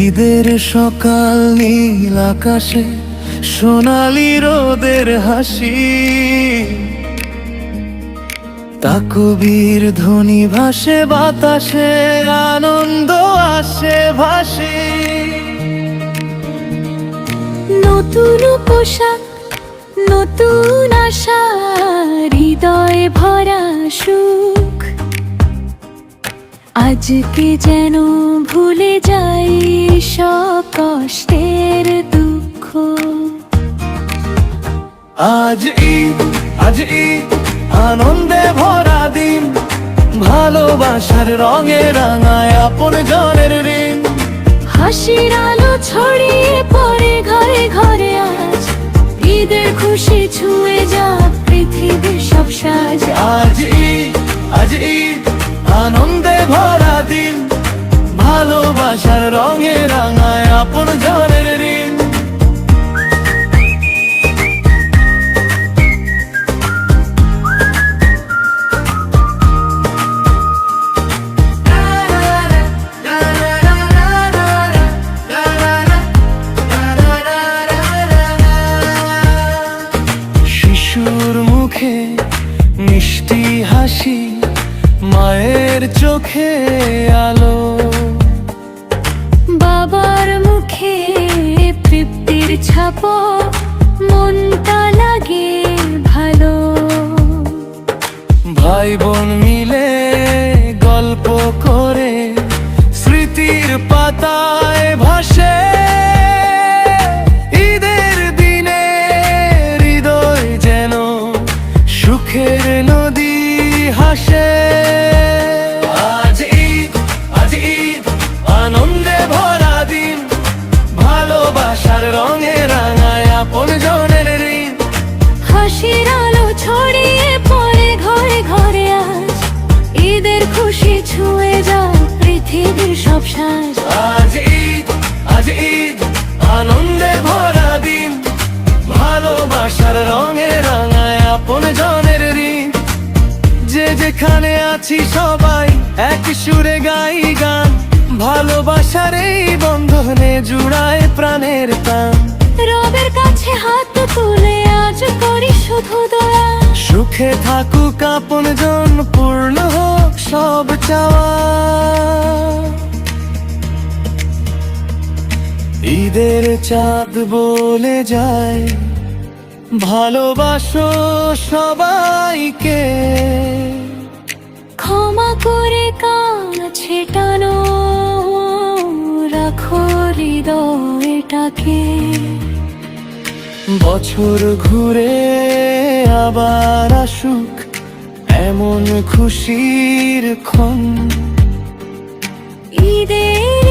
ঈদের সকাল নীল আকাশে সোনালি রোদের হাসি, তাকবীর ধ্বনি ভাসে বাতাসে, আনন্দ আসে ভাসে। নতুন পোশাক, নতুন আশা, হৃদয়ে ভরা সুখ, আজকে যেন ভুলে যাই সব কষ্টের দুঃখ। আজ ঈদ, আজ ঈদ, আনন্দে ভরা দিন, ভালোবাসার রঙে রাঙায় আপন জনের ঋণ। হাসির আলো ছড়িয়ে পড়ে ঘরে ঘরে আজ, ঈদের খুশি ছুঁয়ে যা পৃথিবীর সব সাজ। আজ ঈদ, আজ ঈদ, আনন্দে ভরা দিন, ভালোবাসার রঙে রাঙায় আপন জনের ঋণ। শিশুর মুখে মিষ্টি হাসি, মায়ের চোখে আলো, বাবার মুখে তৃপ্তির ছাপো, মনটা লাগে ভালো। ভাই বোন মিলে গল্প করে স্মৃতির পাতায় ভাসে। ঈদের দিনে হৃদয় যেন সুখের নদী হাসে। আজ ঈদ, আজ ঈদ, আনন্দে ভরা দিন, ভালোবাসার রঙে রাঙায় আপন জনের ঋণ। হাসির আলো ছড়িয়ে পড়ে ঘরে ঘরে আজ, ঈদের খুশি ছুঁয়ে যায় পৃথিবীর সব সাজ। আজ ঈদ, আজ ঈদ, আনন্দে ভরা দিন, ভালোবাসার রঙে রাঙায় আপন জনের ঋণ। যে যেখানে আছি সবাই এক সুরে গাই গান, ভালোবাসার এই বন্ধনে জুড়ায় প্রাণের টান। রবের কাছে হাত তুলে আজ করি শুধু দয়া, সুখে থাকুক আপন জন, পূর্ণ হোক সব চাওয়া। ঈদের চাঁদ বলে যায় ভালোবাসো সবাইকে, ক্ষমা করে কাছে টানো, রাখো হৃদয়টাকে। বছর ঘুরে আবার আসুক এমন খুশির ক্ষণ। ঈদের